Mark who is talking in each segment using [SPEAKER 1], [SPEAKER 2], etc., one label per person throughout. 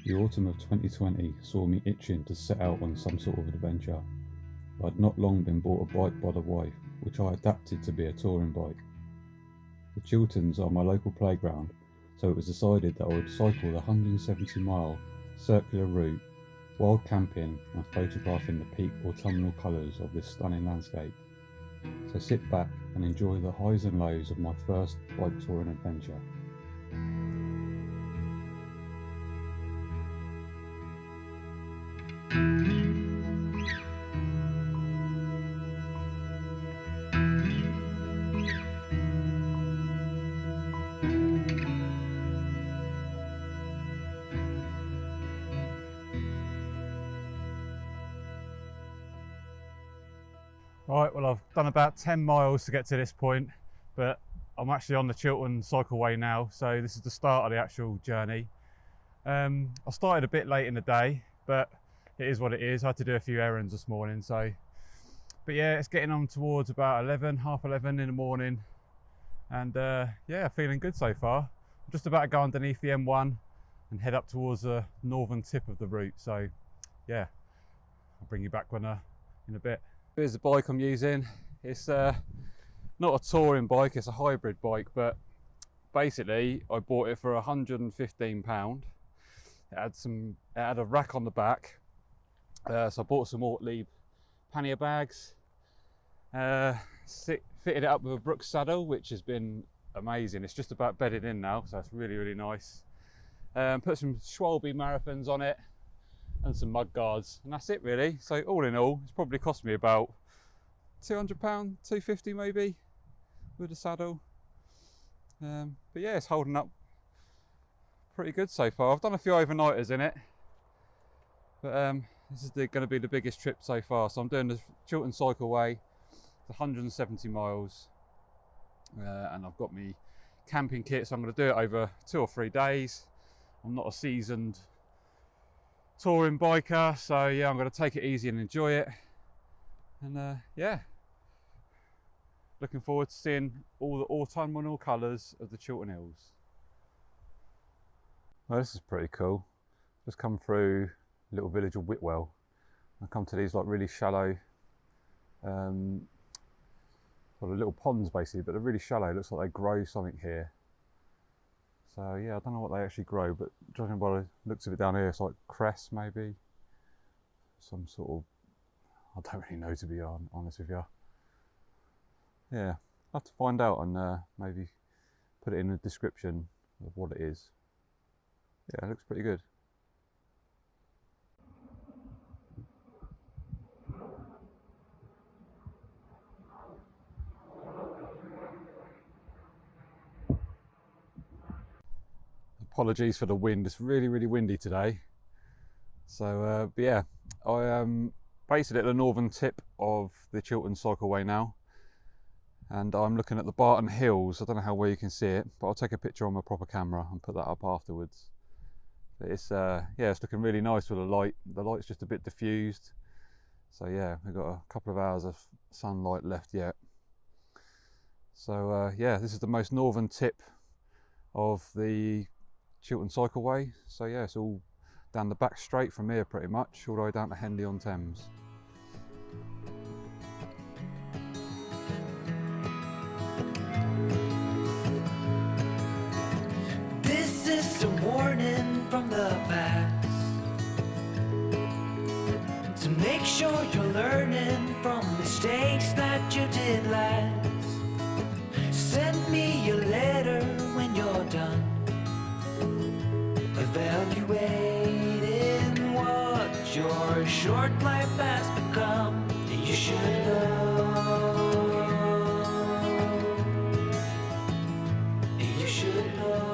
[SPEAKER 1] The autumn of 2020 saw me itching to set out on some sort of adventure. I'd not long been bought a bike by the wife, which I adapted to be a touring bike. The Chilterns are my local playground, so it was decided that I would cycle the 170-mile circular route, wild camping and photographing the peak autumnal colours of this stunning landscape. So sit back and enjoy the highs and lows of my first bike touring adventure.
[SPEAKER 2] Right, well, I've done about 10 miles to get to this point, but I'm actually on the Chiltern Cycleway now, so this is the start of the actual journey. I started a bit late in the day, but it is what it is. I had to do a few errands this morning, but yeah, it's getting on towards about 11, half 11 in the morning, and yeah, feeling good so far. I'm just about to go underneath the M1 and head up towards the northern tip of the route, so yeah, I'll bring you back in a bit. Here's the bike I'm using. It's not a touring bike, it's a hybrid bike, but basically I bought it for £115. It had a rack on the back, so I bought some Ortlieb pannier bags, fitted it up with a Brooks saddle, which has been amazing. It's just about bedded in now, so it's really nice. Put some Schwalbe marathons on it and some mud guards, and that's it really. So all in all, it's probably cost me about £200, £250 maybe, with the saddle. But yeah, it's holding up pretty good so far. I've done a few overnighters in it, but this is going to be the biggest trip so far. So I'm doing the Chiltern Cycleway, it's 170 miles, and I've got my camping kit, so I'm going to do it over 2 or 3 days. I'm not a seasoned touring biker, so yeah, I'm going to take it easy and enjoy it. And yeah, looking forward to seeing all the autumnal colours of the Chiltern Hills. Well, this is pretty cool. Just come through a little village of Whitwell. I come to these like really shallow, sort of little ponds basically, but they're really shallow. It looks like they grow something here. So yeah, I don't know what they actually grow, but judging by the looks of it down here, it's like cress maybe. Some sort of, I don't really know to be honest with you. Yeah, I'll have to find out and maybe put it in the description of what it is. Yeah, it looks pretty good. Apologies for the wind, it's really windy today. So but yeah, I am basically at the northern tip of the Chiltern Cycleway now, and I'm looking at the Barton Hills. I don't know how well you can see it, but I'll take a picture on my proper camera and put that up afterwards. But it's yeah, it's looking really nice with the light. The light's just a bit diffused, so yeah, we've got a couple of hours of sunlight left yet. So yeah, this is the most northern tip of the Chiltern Cycleway. So yeah, it's all down the back straight from here pretty much, all the way down to Henley-on-Thames.
[SPEAKER 3] This is a warning from the past, to make sure you're learning from mistakes that you did last. Send me a letter when you're done, evaluating what your short life has become. You should know. You should know.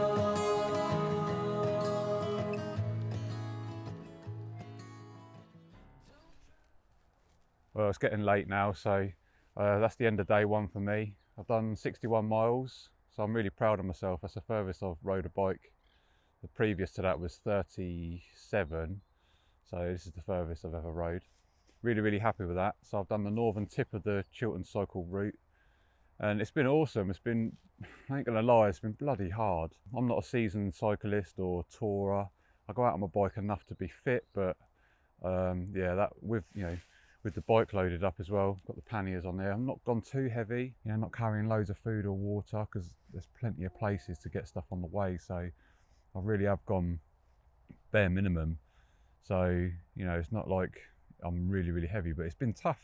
[SPEAKER 2] Well, it's getting late now, so that's the end of day one for me. I've done 61 miles, so I'm really proud of myself. That's the furthest I've rode a bike. The previous to that was 37, so this is the furthest I've ever rode. Really happy with that. So I've done the northern tip of the Chiltern Cycle route, and it's been awesome. It's been, I ain't gonna lie, it's been bloody hard. I'm not a seasoned cyclist or tourer. I go out on my bike enough to be fit, but yeah, that with with the bike loaded up as well, got the panniers on there. I'm not gone too heavy, not carrying loads of food or water, because there's plenty of places to get stuff on the way. So I really have gone bare minimum. So it's not like I'm really heavy, but it's been tough.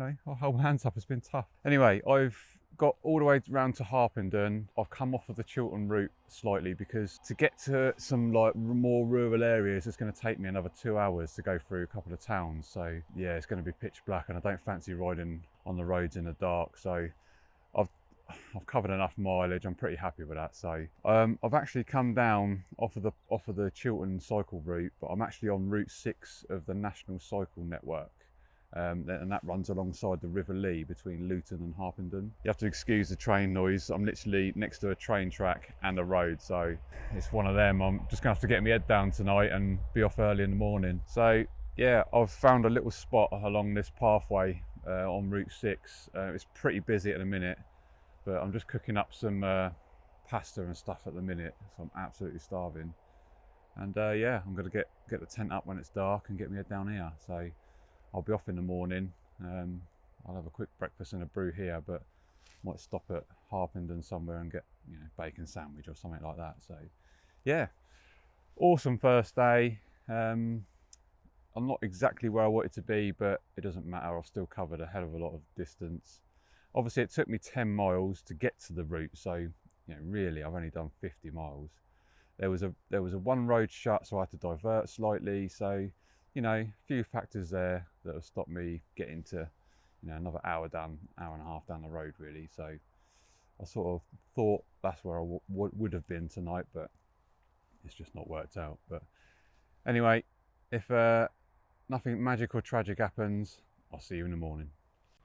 [SPEAKER 2] I'll hold my hands up, it's been tough. Anyway, I've got all the way around to Harpenden. I've come off of the Chiltern route slightly, because to get to some like more rural areas, it's going to take me another 2 hours to go through a couple of towns. So yeah, it's going to be pitch black, and I don't fancy riding on the roads in the dark. So I've covered enough mileage. I'm pretty happy with that. So I've actually come down off of the Chiltern cycle route, but I'm actually on Route 6 of the National Cycle Network. And that runs alongside the River Lee between Luton and Harpenden. You have to excuse the train noise. I'm literally next to a train track and a road, so it's one of them. I'm just gonna have to get my head down tonight and be off early in the morning. So yeah, I've found a little spot along this pathway on Route 6. It's pretty busy at the minute, but I'm just cooking up some pasta and stuff at the minute, so I'm absolutely starving. And yeah, I'm gonna get the tent up when it's dark and get my head down here. So I'll be off in the morning. I'll have a quick breakfast and a brew here, but might stop at Harpenden somewhere and get bacon sandwich or something like that. So yeah, awesome first day. I'm not exactly where I wanted to be, but it doesn't matter. I've still covered a hell of a lot of distance. Obviously it took me 10 miles to get to the route, so really I've only done 50 miles. There was a one road shut, so I had to divert slightly. So a few factors there that have stopped me getting to another hour and a half down the road really. So I sort of thought that's where I would have been tonight, but it's just not worked out. But anyway, if nothing magic or tragic happens, I'll see you in the morning.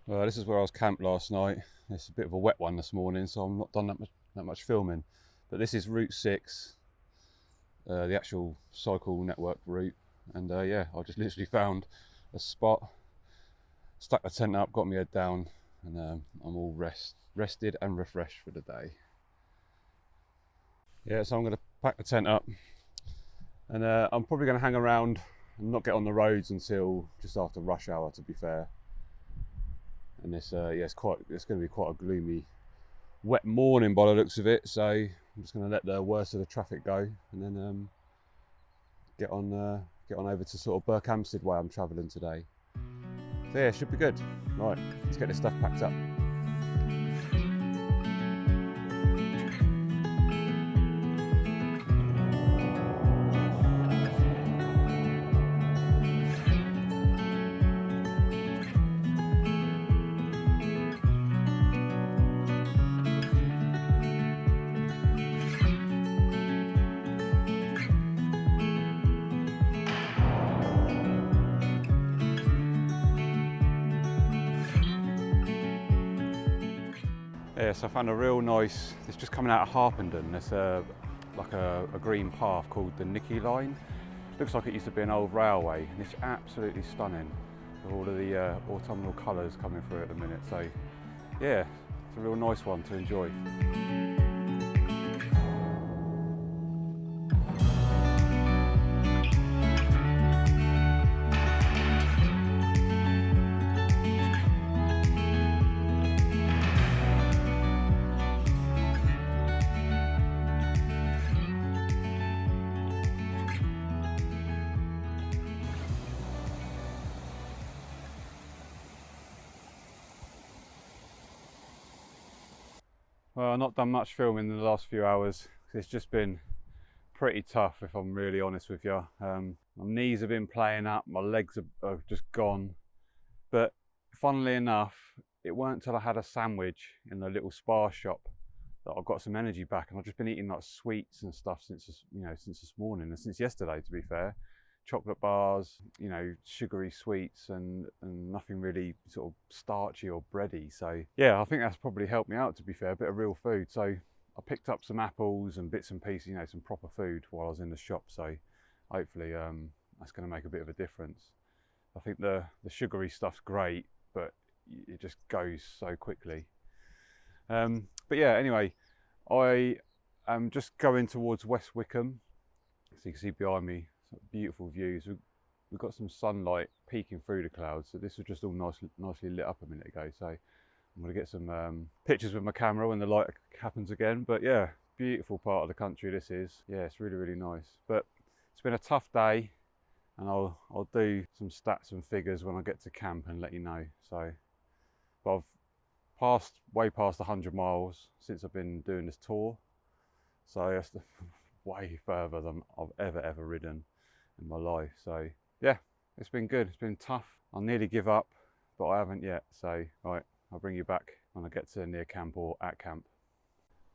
[SPEAKER 2] Well, this is where I was camped last night. It's a bit of a wet one this morning, so I'm not done that much filming. But this is Route 6, the actual cycle network route. And yeah, I just literally found a spot, stuck the tent up, got my head down, and I'm all rested and refreshed for the day. Yeah, so I'm going to pack the tent up, and I'm probably going to hang around and not get on the roads until just after rush hour, to be fair. And this, yeah, it's going to be quite a gloomy, wet morning by the looks of it. So I'm just going to let the worst of the traffic go, and then get on over to sort of Berkhamsted way I'm travelling today. So yeah, it should be good. Right, let's get this stuff packed up. Yeah, so I found a real nice, it's just coming out of Harpenden, there's like a green path called the Nicky Line. Looks like it used to be an old railway, and it's absolutely stunning with all of the autumnal colours coming through at the minute. So yeah, it's a real nice one to enjoy. Well, I've not done much filming in the last few hours. It's just been pretty tough, if I'm really honest with you. My knees have been playing up, my legs are just gone. But funnily enough, it weren't till I had a sandwich in the little Spar shop that I got some energy back, and I've just been eating like sweets and stuff since this morning, and since yesterday, to be fair. Chocolate bars, sugary sweets, and nothing really sort of starchy or bready. So yeah, I think that's probably helped me out, to be fair, a bit of real food. So I picked up some apples and bits and pieces, some proper food while I was in the shop. So hopefully that's going to make a bit of a difference. I think the sugary stuff's great, but it just goes so quickly. But yeah, anyway, I am just going towards West Wickham. So you can see behind me beautiful views. We've got some sunlight peeking through the clouds, so this was just all nicely lit up a minute ago. So I'm going to get some pictures with my camera when the light happens again. But yeah, beautiful part of the country this is. Yeah, it's really nice. But it's been a tough day, and I'll do some stats and figures when I get to camp and let you know. So, but I've way past 100 miles since I've been doing this tour. So that's way further than I've ever ridden in my life. So yeah, it's been good. It's been tough. I'll nearly give up, but I haven't yet. So right, I'll bring you back when I get to near camp or at camp.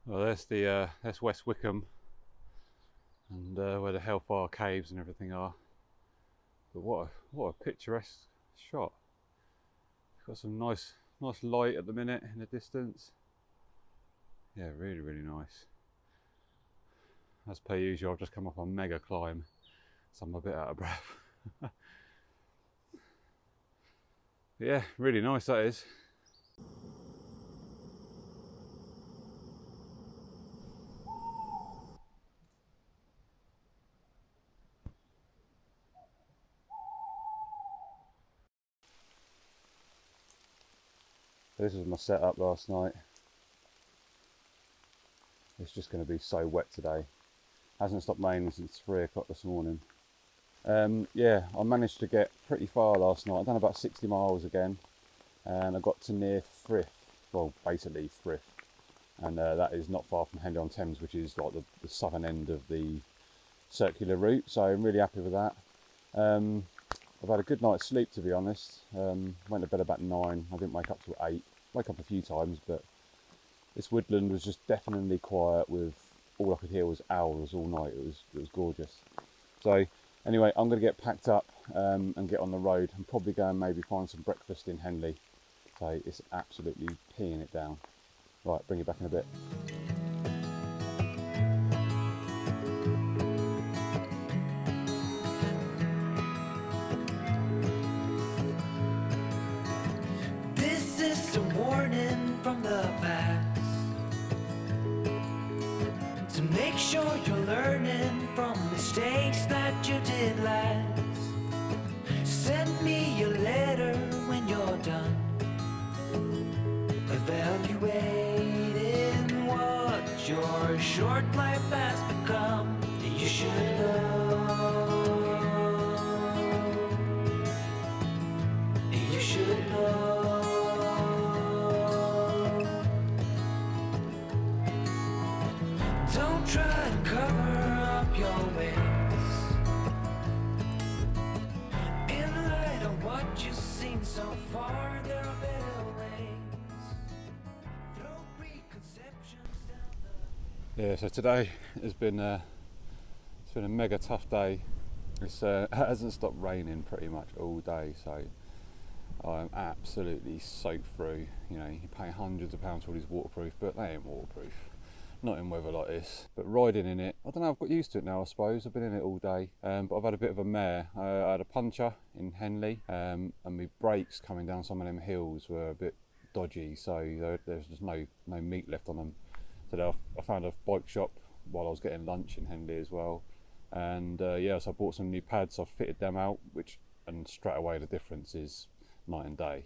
[SPEAKER 2] Well, there's West Wickham, and where the Hellfire Caves and everything are. But what a picturesque shot. It's got some nice light at the minute in the distance. Yeah, really nice. As per usual, I've just come up a mega climb, so I'm a bit out of breath. Yeah, really nice that is. This was my setup last night. It's just going to be so wet today. Hasn't stopped raining since 3 o'clock this morning. Yeah, I managed to get pretty far last night. I've done about 60 miles again, and I got to near Frith, well basically Frith, and that is not far from Henley-on-Thames, which is like the southern end of the circular route, so I'm really happy with that. I've had a good night's sleep, to be honest. Went to bed about 9, I didn't wake up till 8, woke up a few times, but this woodland was just deafeningly quiet, with all I could hear was owls all night. It was gorgeous. So anyway, I'm going to get packed up and get on the road, and probably go and maybe find some breakfast in Henley. So it's absolutely peeing it down. Right, bring you back in a bit.
[SPEAKER 3] This is a warning from the past, to make sure you're learning from mistakes that you did last. Send me your letter when you're done, evaluating what your short life has become. You should know. You should know. Don't try to cover up your ways. In light of what you've seen so far, there are better ways. Throw preconceptions down the...
[SPEAKER 2] Yeah, so today has been it's been a mega tough day. It hasn't stopped raining pretty much all day, so I'm absolutely soaked through. You know, you pay hundreds of pounds for all these waterproof, but they ain't waterproof. Not in weather like this. But riding in it, I don't know, I've got used to it now, I suppose. I've been in it all day, but I've had a bit of a mare. I had a puncture in Henley, and my brakes coming down some of them hills were a bit dodgy, so there's just no meat left on them. So I found a bike shop while I was getting lunch in Henley as well, and yeah, so I bought some new pads. I've fitted them out, and straight away the difference is night and day.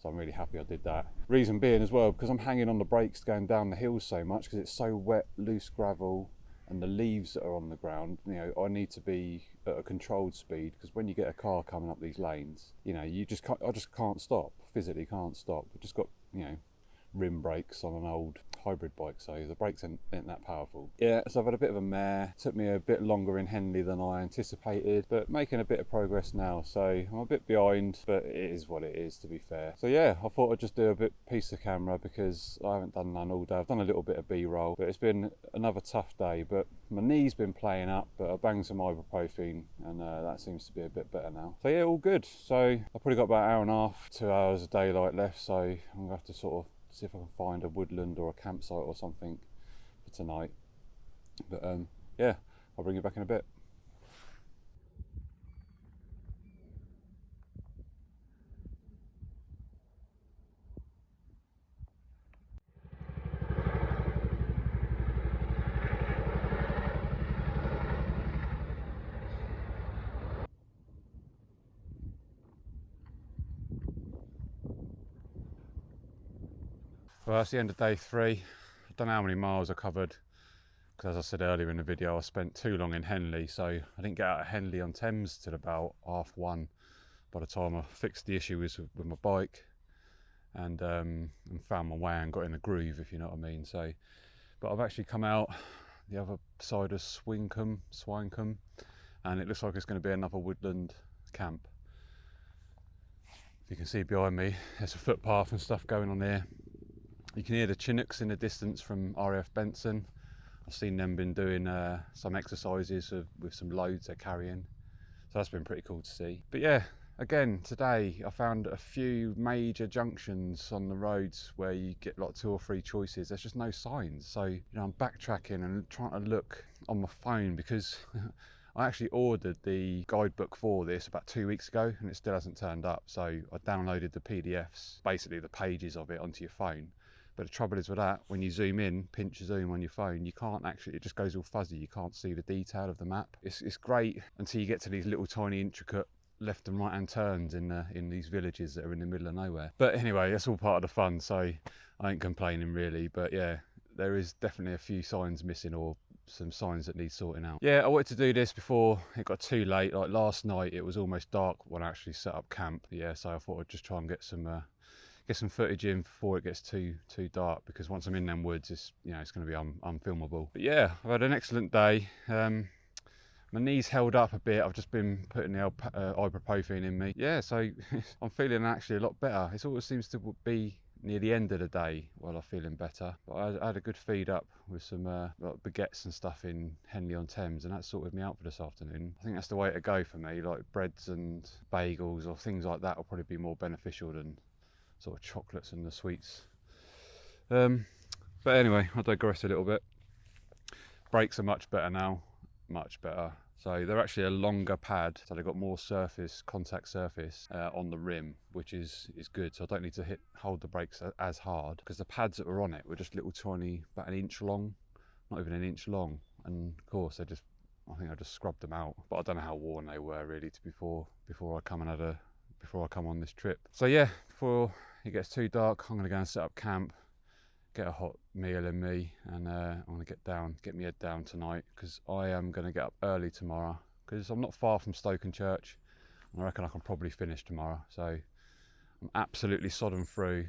[SPEAKER 2] So I'm really happy I did that. Reason being as well, because I'm hanging on the brakes going down the hills so much, because it's so wet, loose gravel, and the leaves that are on the ground, you know, I need to be at a controlled speed, because when you get a car coming up these lanes, you know, I just can't stop, physically can't stop. I've just got, you know, rim brakes on an old hybrid bike, so the brakes ain't that powerful. Yeah, so I've had a bit of a mare. Took me a bit longer in Henley than I anticipated, but making a bit of progress now. So I'm a bit behind, but it is what it is, to be fair. So yeah, I thought I'd just do a piece of camera, because I haven't done none all day. I've done a little bit of B-roll, but it's been another tough day. But my knee's been playing up, but I banged some ibuprofen, and that seems to be a bit better now. So yeah, all good. So I've probably got about an hour and a half, 2 hours of daylight left, so I'm gonna have to sort of see if I can find a woodland or a campsite or something for tonight. But yeah, I'll bring you back in a bit. Well, that's the end of day 3. I don't know how many miles I covered, because as I said earlier in the video, I spent too long in Henley, so I didn't get out of Henley on Thames till about 1:30 by the time I fixed the issue with my bike and found my way and got in the groove, if you know what I mean. So, but I've actually come out the other side of Swinecombe, and it looks like it's going to be another woodland camp. If you can see behind me, there's a footpath and stuff going on here. You can hear the Chinooks in the distance from RAF Benson. I've seen them been doing some exercises with some loads they're carrying, so that's been pretty cool to see. But yeah, again today I found a few major junctions on the roads where you get like 2 or 3 choices. There's just no signs, so you know, I'm backtracking and trying to look on my phone, because I actually ordered the guidebook for this about 2 weeks ago and it still hasn't turned up. So I downloaded the PDFs, basically the pages of it, onto your phone. But the trouble is with that, when you zoom in, pinch zoom on your phone, you can't actually, it just goes all fuzzy. You can't see the detail of the map. It's great until you get to these little tiny intricate left and right hand turns in these villages that are in the middle of nowhere. But anyway, that's all part of the fun, so I ain't complaining really. But yeah, there is definitely a few signs missing, or some signs that need sorting out. Yeah, I wanted to do this before it got too late. Like last night, it was almost dark when I actually set up camp. Yeah, so I thought I'd just try and get some footage in before it gets too dark, because once I'm in them woods, it's, you know, it's going to be unfilmable. But yeah, I've had an excellent day. My knees held up a bit. I've just been putting the ibuprofen in me. Yeah, so I'm feeling actually a lot better. It always seems to be near the end of the day while I'm feeling better. But I had a good feed up with some like baguettes and stuff in Henley on Thames, and that sorted me out for this afternoon. I think that's the way to go for me. Like breads and bagels or things like that will probably be more beneficial than sort of chocolates and the sweets. But anyway, I digress a little bit. Brakes are much better now, much better. So they're actually a longer pad, so they've got more contact surface on the rim, which is good. So I don't need to hold the brakes as hard, because the pads that were on it were just little tiny, about an inch long, not even an inch long. And of course I think I just scrubbed them out, but I don't know how worn they were really before I come on this trip. So yeah, before it gets too dark, I'm going to go and set up camp, get a hot meal in me, and I'm going to get my head down tonight, because I am going to get up early tomorrow, because I'm not far from Stokenchurch, and I reckon I can probably finish tomorrow. So I'm absolutely sodden through,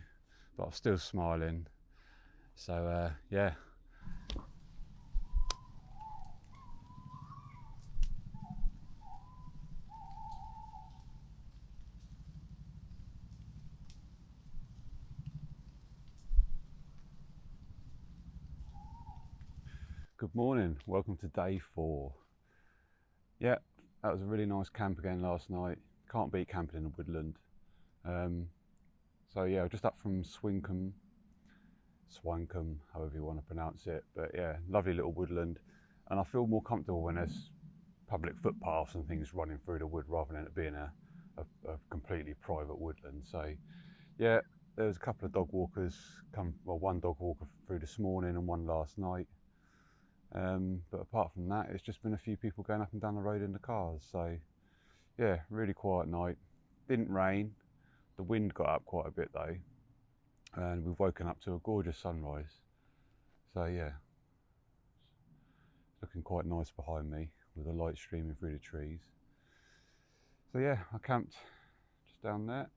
[SPEAKER 2] but I'm still smiling. So yeah. Good morning, welcome to day 4. Yeah, that was a really nice camp again last night. Can't beat camping in the woodland. So yeah, just up from Swinecombe, however you want to pronounce it. But yeah, lovely little woodland. And I feel more comfortable when there's public footpaths and things running through the wood, rather than it being a completely private woodland. So yeah, there was a couple of dog walkers one dog walker through this morning and one last night. But apart from that, it's just been a few people going up and down the road in the cars. So yeah, really quiet night. Didn't rain. The wind got up quite a bit though, and we've woken up to a gorgeous sunrise. So yeah, looking quite nice behind me with the light streaming through the trees. So yeah, I camped just down there.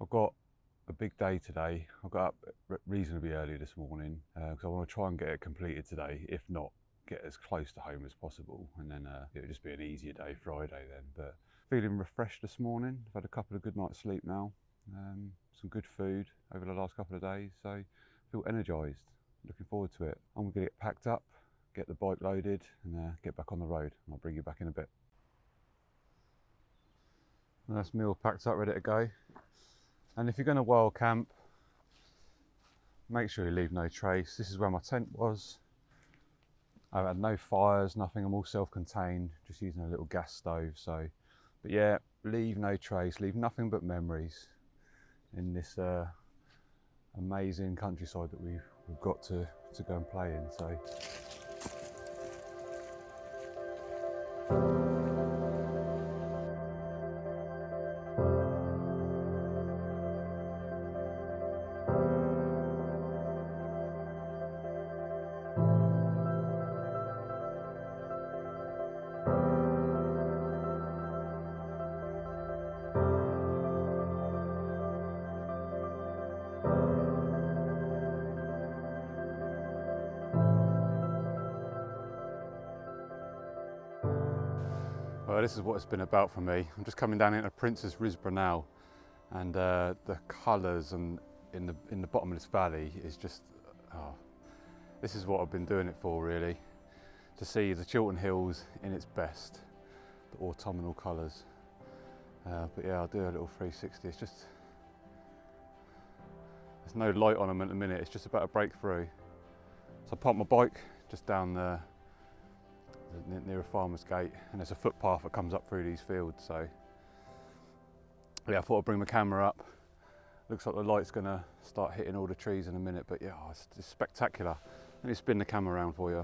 [SPEAKER 2] I've got a big day today. I got up reasonably early this morning because I want to try and get it completed today. If not, get as close to home as possible, and then it'll just be an easier day Friday then. But feeling refreshed this morning. I've had a couple of good nights sleep now, some good food over the last couple of days, so I feel energised, looking forward to it. I'm going to get packed up, get the bike loaded, and get back on the road, and I'll bring you back in a bit. And that's me all packed up, ready to go. And if you're going to wild camp, make sure you leave no trace. This is where my tent was. I've had no fires, nothing. I'm all self-contained, just using a little gas stove. So, but yeah, leave no trace, leave nothing but memories in this amazing countryside that we've got to go and play in. So. Well, this is what it's been about for me. I'm just coming down into Princess Risborough now, and the colours and in the bottom of this valley is just, this is what I've been doing it for, really, to see the Chiltern Hills in its best, the autumnal colours. But yeah, I'll do a little 360. It's just, there's no light on them at the minute. It's just about to break through. So I parked my bike just down there near a farmer's gate, and there's a footpath that comes up through these fields. So yeah, I thought I'd bring my camera up. Looks like the light's gonna start hitting all the trees in a minute, but yeah, it's spectacular. Let me spin the camera around for you.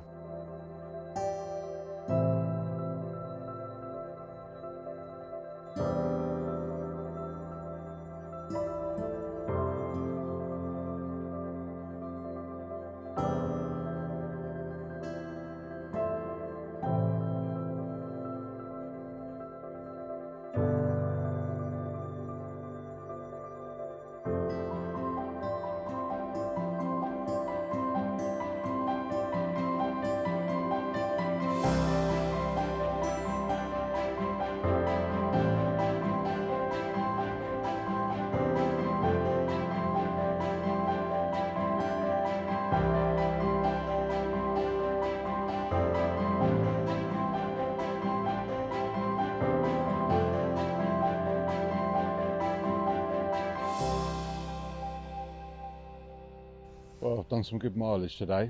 [SPEAKER 2] Well, I've done some good mileage today.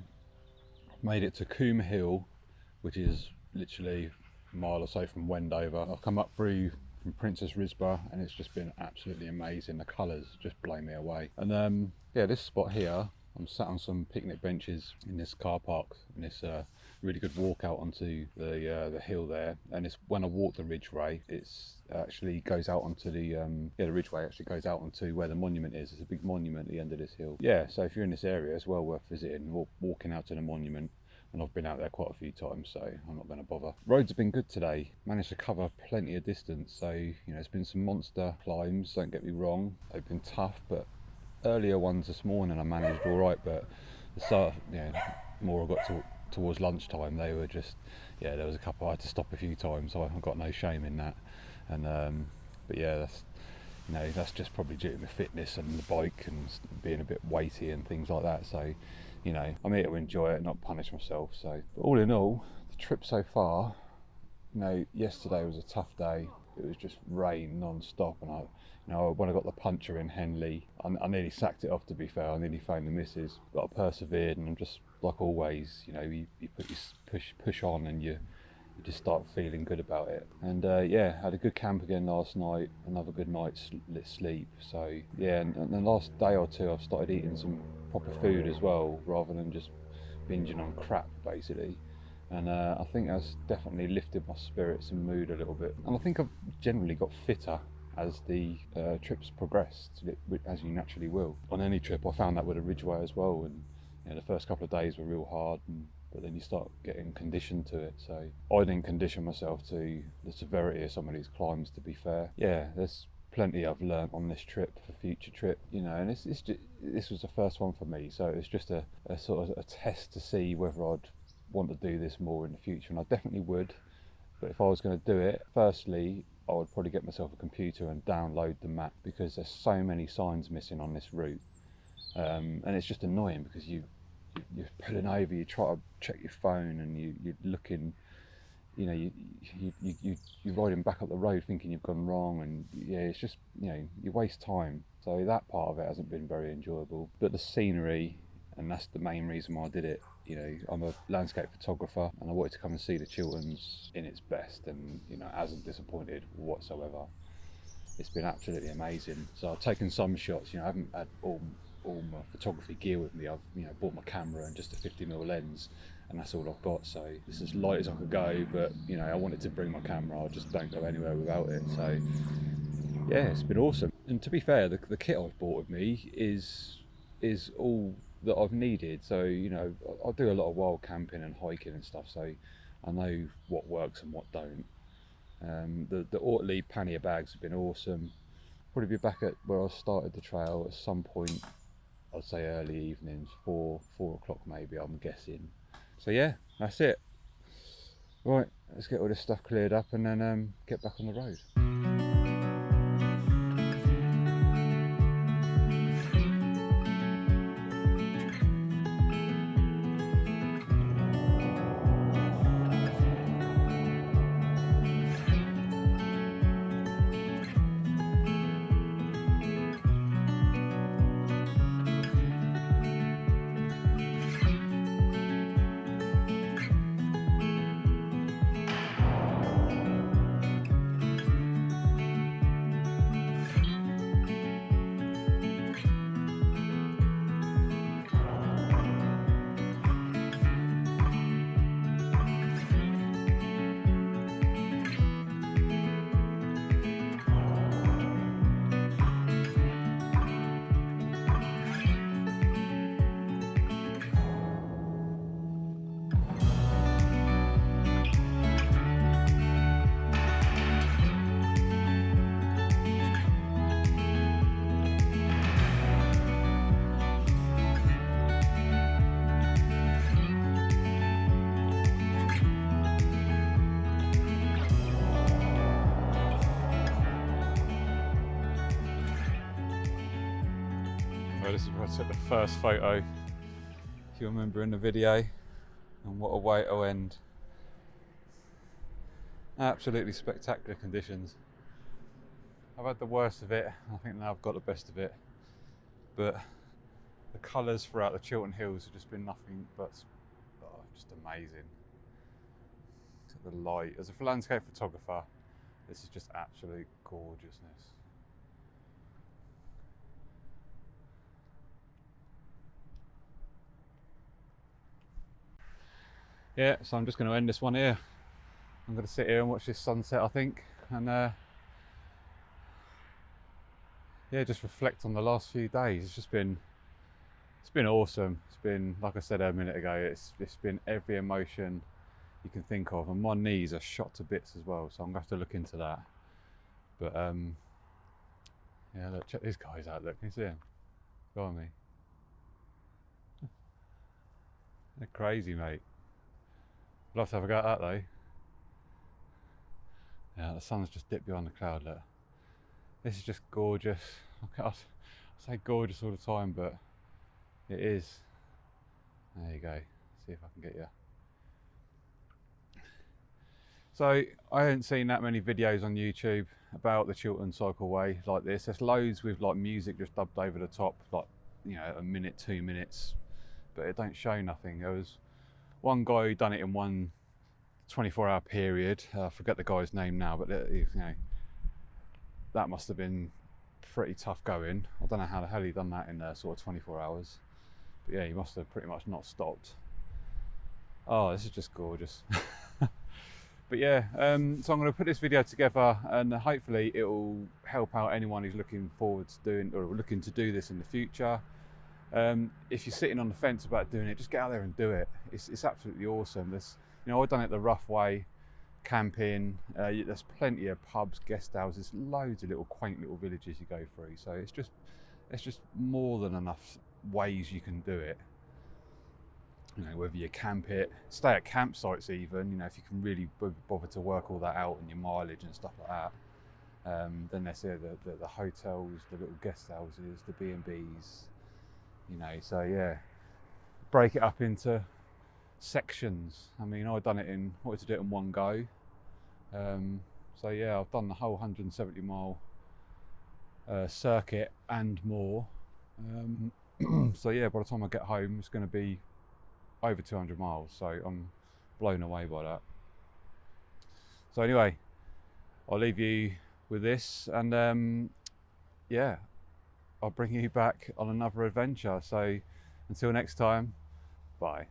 [SPEAKER 2] I've made it to Coombe Hill, which is literally a mile or so from Wendover. I've come up through from Princess Risborough, and it's just been absolutely amazing. The colours just blow me away. And yeah, this spot here, I'm sat on some picnic benches in this car park, and it's a really good walk out onto the hill there. And it's when I walk the Ridgeway, it's actually goes out onto the the Ridgeway actually goes out onto where the monument is. There's a big monument at the end of this hill. Yeah, so if you're in this area, it's well worth visiting, walking out to the monument. And I've been out there quite a few times, so I'm not going to bother. Roads have been good today. Managed to cover plenty of distance, so you know, it's been some monster climbs, don't get me wrong. They've been tough, but earlier ones this morning I managed all right. But the start, more I got towards lunchtime, they were just, yeah, there was a couple I had to stop a few times, so I've got no shame in that. And but yeah, that's just probably due to the fitness and the bike and being a bit weighty and things like that. So I'm here to enjoy it, not punish myself. So, but all in all, the trip so far, yesterday was a tough day. It was just rain non-stop, and when I got the puncture in Henley, I nearly sacked it off, to be fair. I nearly phoned the missus, but I persevered, and I'm just, like always, you push on, and you just start feeling good about it. And yeah, had a good camp again last night, another good night's sleep. So yeah, and the last day or two I've started eating some proper food as well, rather than just binging on crap, basically. And I think that's definitely lifted my spirits and mood a little bit. And I think I've generally got fitter as the trips progressed, as you naturally will. On any trip, I found that with a Ridgeway as well. And the first couple of days were real hard, but then you start getting conditioned to it. So I didn't condition myself to the severity of some of these climbs, to be fair. Yeah, there's plenty I've learnt on this trip for future trip, and this was the first one for me, so it's just a sort of a test to see whether I'd want to do this more in the future, and I definitely would. But if I was going to do it, firstly I would probably get myself a computer and download the map, because there's so many signs missing on this route, and it's just annoying because you're pulling over, you try to check your phone, and you're looking, you're riding back up the road thinking you've gone wrong, and yeah, it's just, you waste time. So that part of it hasn't been very enjoyable. But the scenery, and that's the main reason why I did it. I'm a landscape photographer, and I wanted to come and see the Chilterns in its best, and hasn't disappointed whatsoever. It's been absolutely amazing. So I've taken some shots. I haven't had all my photography gear with me. I've bought my camera and just a 50mm lens, and that's all I've got. So it's as light as I could go, but I wanted to bring my camera. I just don't go anywhere without it. So yeah, it's been awesome. And to be fair, the kit I've brought with me is all that I've needed. So I do a lot of wild camping and hiking and stuff, so I know what works and what don't. The Ortlieb pannier bags have been awesome. Probably be back at where I started the trail at some point. I'd say early evenings, 4 o'clock maybe, I'm guessing. So yeah, that's it. Right, let's get all this stuff cleared up and then get back on the road. Well, this is where I took the first photo, if you remember in the video, and what a way to end. Absolutely spectacular conditions. I've had the worst of it, I think now I've got the best of it, but the colours throughout the Chiltern Hills have just been nothing but just amazing. The light, as a landscape photographer, this is just absolute gorgeousness. Yeah, so I'm just going to end this one here. I'm going to sit here and watch this sunset, I think, and yeah, just reflect on the last few days. It's been awesome. It's been, like I said a minute ago, it's been every emotion you can think of, and my knees are shot to bits as well, so I'm going to have to look into that. But yeah, look, check these guys out. Look, can you see them? Go on, me. They're crazy, mate. I'd love to have a go at that though. Yeah, the sun's just dipped behind the cloud, look. This is just gorgeous. I say gorgeous all the time, but it is. There you go. See if I can get you. So I haven't seen that many videos on YouTube about the Chiltern Cycleway like this. There's loads with like music just dubbed over the top, like, you know, a minute, 2 minutes, but it don't show nothing. There was one guy who done it in one 24-hour period. I forget the guy's name now, but you know, that must have been pretty tough going. I don't know how the hell he done that in sort of 24 hours. But yeah, he must have pretty much not stopped. Oh, this is just gorgeous. But yeah, so I'm going to put this video together, and hopefully it will help out anyone who's looking forward to doing, or looking to do this in the future. If you're sitting on the fence about doing it, just get out there and do it. It's absolutely awesome. You know, I've done it the rough way, camping. There's plenty of pubs, guest houses, loads of little quaint little villages you go through. So it's just more than enough ways you can do it. You know, whether you camp it, stay at campsites even, you know, if you can really bother to work all that out and your mileage and stuff like that. Then there's the hotels, the little guest houses, the B&Bs, you know, so yeah, break it up into sections. I mean, wanted to do it in one go. So yeah, I've done the whole 170 mile circuit and more. So yeah, by the time I get home, it's going to be over 200 miles, so I'm blown away by that. So anyway, I'll leave you with this, and yeah, I'll bring you back on another adventure. So until next time, bye.